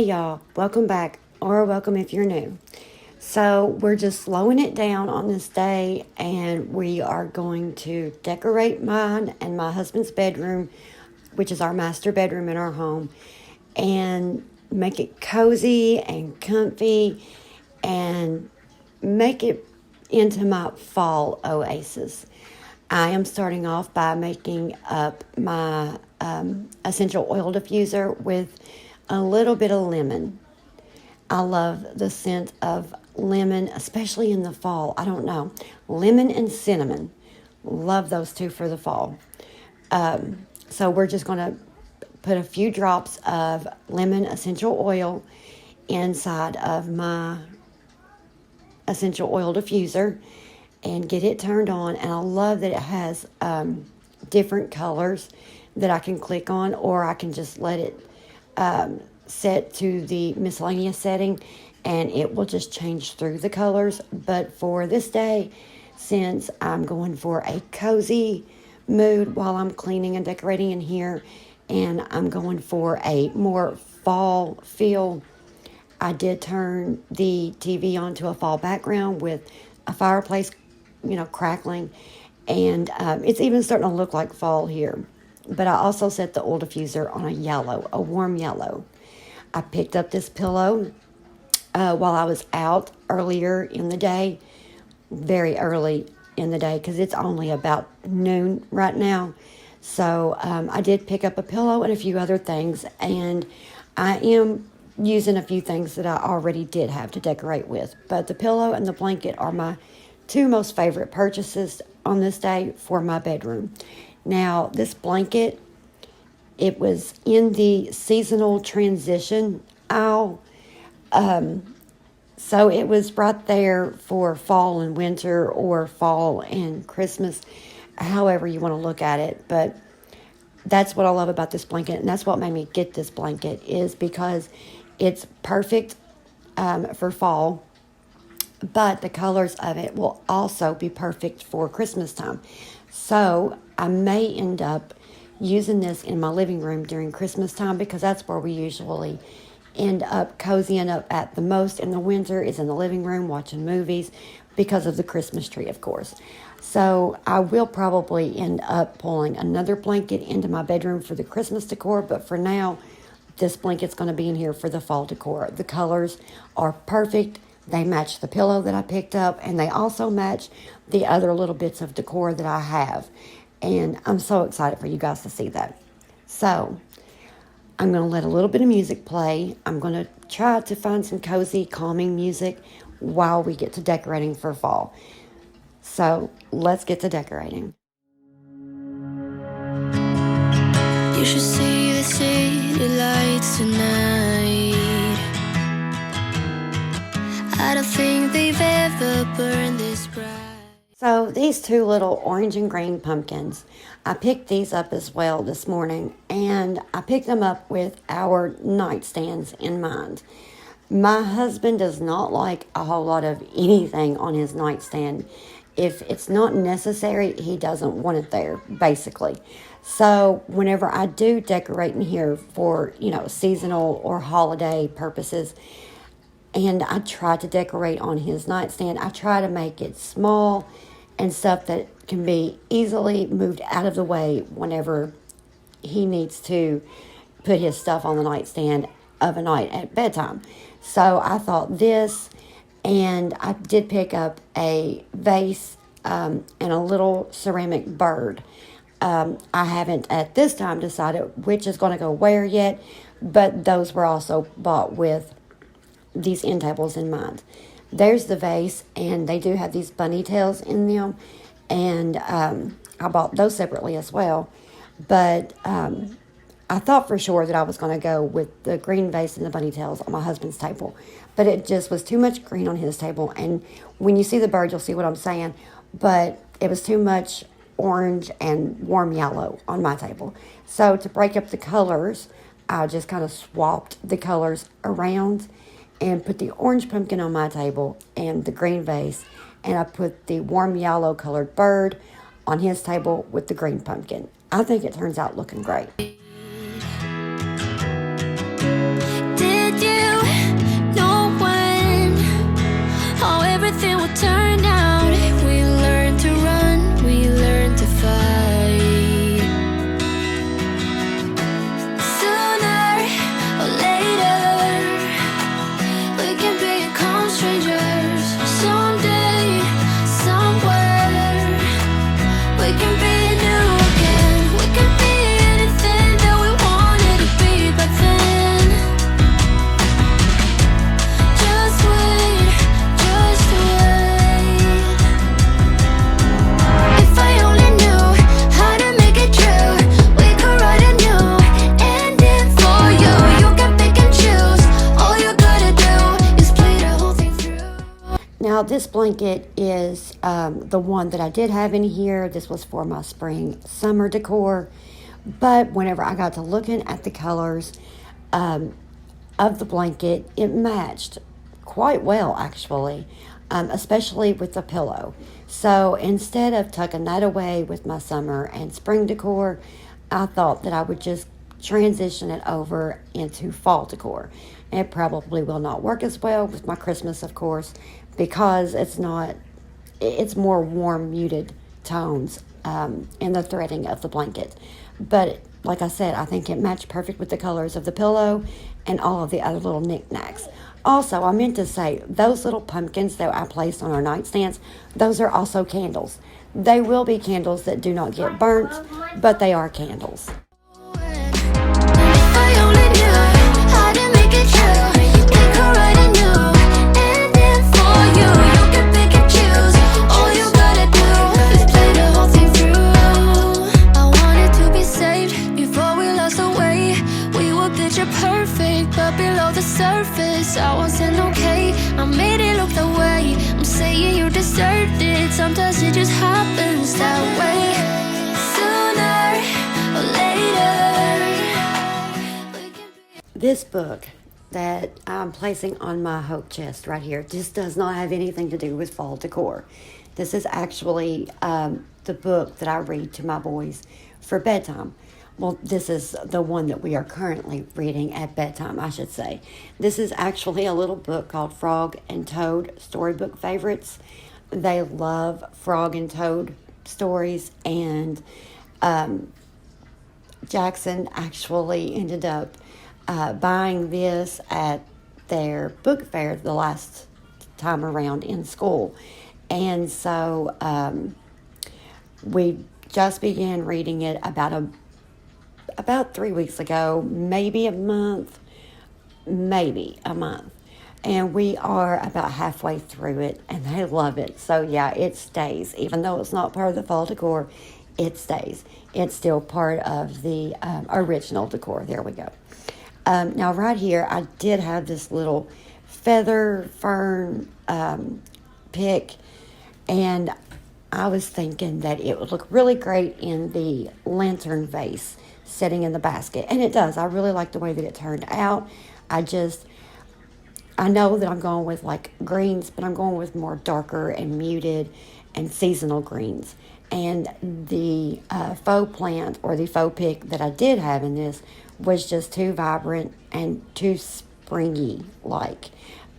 Hey y'all, welcome back, or welcome if you're new. So we're just slowing it down on this day, and we are going to decorate mine and my husband's bedroom, which is our master bedroom in our home, and make it cozy and comfy and make it into my fall oasis. I am starting off by making up my essential oil diffuser with a little bit of lemon. I love the scent of lemon, especially in the fall. I don't know. Lemon and cinnamon. Love those two for the fall. So we're just going to put a few drops of lemon essential oil inside of my essential oil diffuser and get it turned on. And I love that it has different colors that I can click on, or I can just let it set to the miscellaneous setting and it will just change through the colors. But for this day, since I'm going for a cozy mood while I'm cleaning and decorating in here, and I'm going for a more fall feel, I did turn the TV onto a fall background with a fireplace, crackling, and it's even starting to look like fall here. But I also set the oil diffuser on a warm yellow. I picked up this pillow while I was out earlier in the day, very early in the day, because it's only about noon right now. So I did pick up a pillow and a few other things, and I am using a few things that I already did have to decorate with. But the pillow and the blanket are my two most favorite purchases on this day for my bedroom. Now, this blanket, it was in the seasonal transition aisle. So it was right there for fall and winter, or fall and Christmas, however you want to look at it. But that's what I love about this blanket, and that's what made me get this blanket, is because it's perfect for fall, but the colors of it will also be perfect for Christmas time. So I may end up using this in my living room during Christmas time, because that's where we usually end up cozying up at the most in the winter, is in the living room watching movies, because of the Christmas tree, of course. So I will probably end up pulling another blanket into my bedroom for the Christmas decor, but for now, this blanket's going to be in here for the fall decor. The colors are perfect. They match the pillow that I picked up, and they also match the other little bits of decor that I have. And I'm so excited for you guys to see that. So I'm going to let a little bit of music play. I'm going to try to find some cozy, calming music while we get to decorating for fall. So let's get to decorating. You should see the city lights tonight. I don't think they've ever burned this bright. So these two little orange and green pumpkins, I picked these up as well this morning, and I picked them up with our nightstands in mind. My husband does not like a whole lot of anything on his nightstand. If it's not necessary, he doesn't want it there, basically. So whenever I do decorate in here for, seasonal or holiday purposes, and I try to decorate on his nightstand, I try to make it small and stuff that can be easily moved out of the way whenever he needs to put his stuff on the nightstand of a night at bedtime. So I thought this, and I did pick up a vase and a little ceramic bird. I haven't at this time decided which is going to go where yet, but those were also bought with these end tables in mind. There's the vase, and they do have these bunny tails in them, and I bought those separately as well. But I thought for sure that I was going to go with the green vase and the bunny tails on my husband's table, but it just was too much green on his table. And when you see the bird, you'll see what I'm saying, but it was too much orange and warm yellow on my table. So to break up the colors, I just kind of swapped the colors around and put the orange pumpkin on my table and the green vase, and I put the warm yellow colored bird on his table with the green pumpkin. I think it turns out looking great. Did you will turn out. We learn to run, we learn to fight. Sooner or later, we can become strangers. Someday, somewhere, we can be new again. We can be anything that we wanted to be back then. Just wait, just wait. If I only knew how to make it true, we could write a new ending for you. You can pick and choose. All you gotta do is play the whole thing through. Now, this blanket is the one that I did have in here. This was for my spring summer decor. But whenever I got to looking at the colors of the blanket, it matched quite well, actually, especially with the pillow. So instead of tucking that away with my summer and spring decor, I thought that I would just transition it over into fall decor. It probably will not work as well with my Christmas, of course, because it's more warm, muted tones in the threading of the blanket. But like I said, I think it matched perfect with the colors of the pillow and all of the other little knickknacks. Also, I meant to say, those little pumpkins that I placed on our nightstands, those are also candles. They will be candles that do not get burnt, but they are candles. If I only knew how to make it true, we could write a new ending for you. You can pick and choose. All you gotta do is play the whole thing through. I wanted to be saved before we lost our way. We were picture perfect, but below the surface, I wasn't okay. I made it look the way. I'm saying you deserved it. Sometimes it just happens that way. Sooner or later. This book that I'm placing on my hope chest right here just does not have anything to do with fall decor. This is actually the book that I read to my boys for bedtime. Well, this is the one that we are currently reading at bedtime, I should say. This is actually a little book called Frog and Toad Storybook Favorites. They love Frog and Toad stories, and Jackson actually ended up buying this at their book fair the last time around in school. And so we just began reading it about 3 weeks ago, maybe a month. And we are about halfway through it, and they love it. So yeah, it stays. Even though it's not part of the fall decor, it stays. It's still part of the original decor. There we go. Now right here, I did have this little feather fern pick, and I was thinking that it would look really great in the lantern vase sitting in the basket, and it does. I really like the way that it turned out. I know that I'm going with like greens, but I'm going with more darker and muted and seasonal greens. And the faux plant or the faux pick that I did have in this was just too vibrant and too springy, like,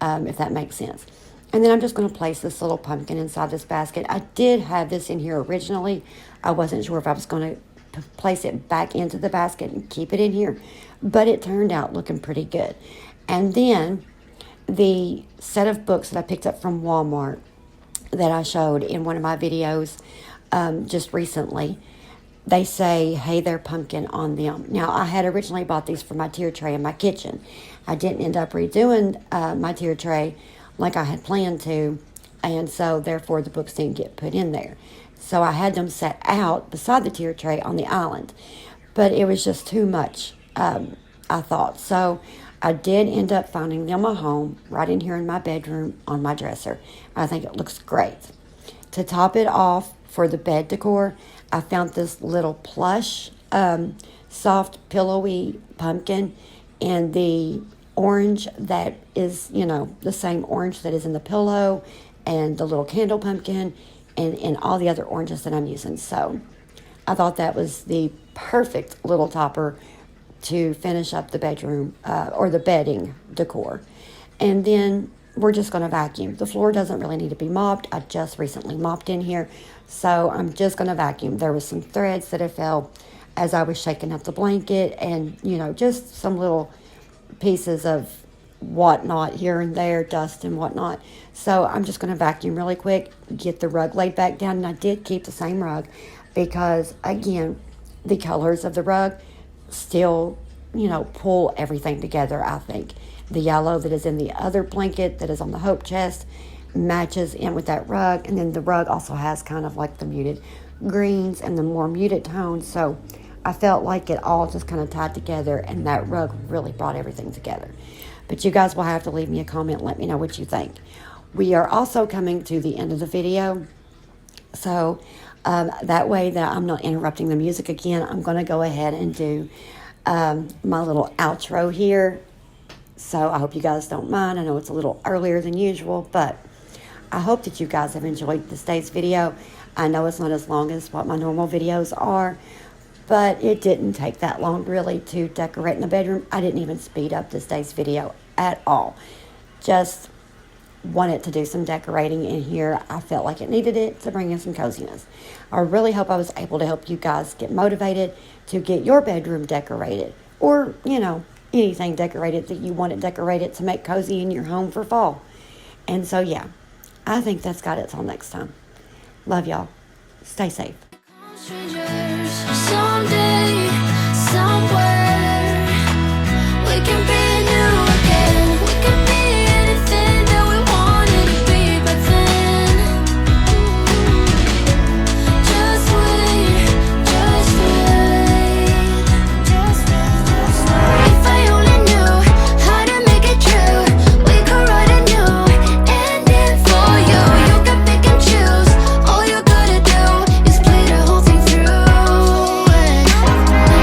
if that makes sense. And then I'm just going to place this little pumpkin inside this basket. I did have this in here originally. I wasn't sure if I was going to place it back into the basket and keep it in here, but it turned out looking pretty good. And then the set of books that I picked up from Walmart that I showed in one of my videos just recently, they say, "Hey there, pumpkin" on them. Now, I had originally bought these for my tier tray in my kitchen. I didn't end up redoing my tier tray like I had planned to, and so therefore the books didn't get put in there. So I had them set out beside the tier tray on the island, but it was just too much, I thought. So I did end up finding them a home right in here in my bedroom on my dresser. I think it looks great. To top it off for the bed decor, I found this little plush, soft, pillowy pumpkin in the orange that is, the same orange that is in the pillow, and the little candle pumpkin, and all the other oranges that I'm using. So I thought that was the perfect little topper to finish up the bedroom or the bedding decor. And then we're just going to vacuum. The floor doesn't really need to be mopped. I just recently mopped in here, so I'm just going to vacuum. There was some threads that had fell as I was shaking up the blanket, and just some little pieces of whatnot here and there, dust and whatnot. So I'm just going to vacuum really quick, get the rug laid back down. And I did keep the same rug because, again, the colors of the rug still pull everything together. I think the yellow that is in the other blanket that is on the hope chest matches in with that rug, and then the rug also has kind of like the muted greens and the more muted tones. So I felt like it all just kind of tied together, and that rug really brought everything together. But you guys will have to leave me a comment and let me know what you think. We are also coming to the end of the video, so that way that I'm not interrupting the music again, I'm going to go ahead and do my little outro here. So I hope you guys don't mind. I know it's a little earlier than usual, but I hope that you guys have enjoyed this day's video. I know it's not as long as what my normal videos are, but it didn't take that long really to decorate in the bedroom. I didn't even speed up this day's video at all. Just wanted to do some decorating in here. I felt like it needed it to bring in some coziness. I really hope I was able to help you guys get motivated to get your bedroom decorated, or anything decorated that you want it decorated to make cozy in your home for fall. And so yeah, I think that's got it till next time. Love y'all. Stay safe. Strangers, someday, somewhere, we can be new again. We can be anything that we wanted to be back then. Just wait, just wait, just wait, just wait. If I only knew how to make it true, we could write a new ending for you. You can pick and choose. All you gotta do is play the whole thing through.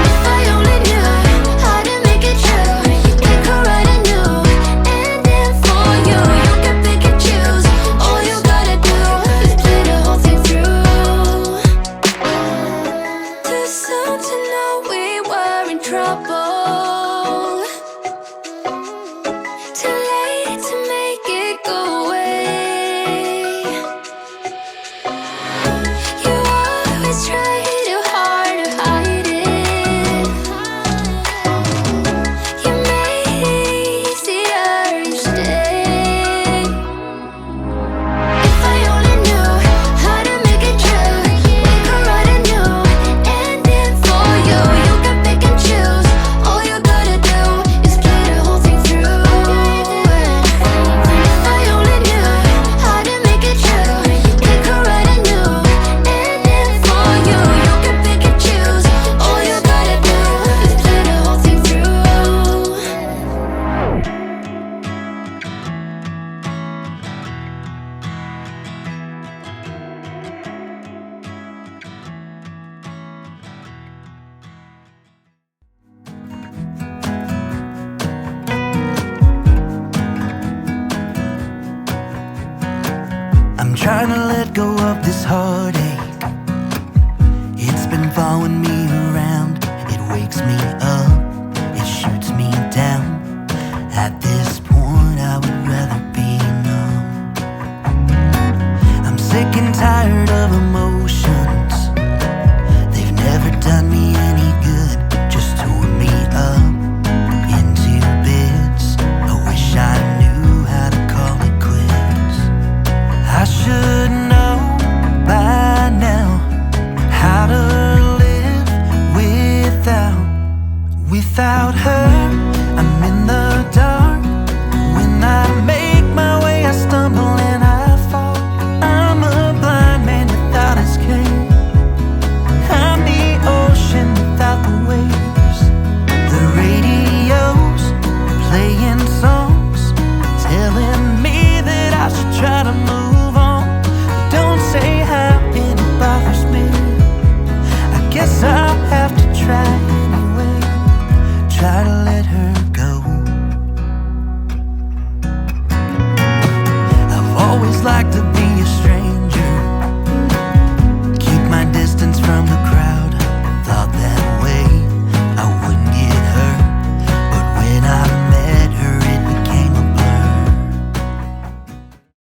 If I only knew how to make it true, we could write a new ending for you. You can pick and choose. All you gotta do is play the whole thing through. Too soon to know we were in trouble. Too late to make it go away. You always try too hard to hide it. You made it easier each day. If I only knew how to make it true, we could write a new ending for you. You can pick and choose. All you gotta do is play the whole thing through. If I only knew how to make it true, we could write a new ending for you. You can pick and choose. All you gotta do is play the whole thing through. I'm trying to let go of this heartache. It's been following me around. It wakes me up, it shoots me down. At this point I would rather be numb. I'm sick and tired of emotions. They've never done me any good, just tore me up into bits. I wish I knew how to call it quits. I should know by now how to live without her.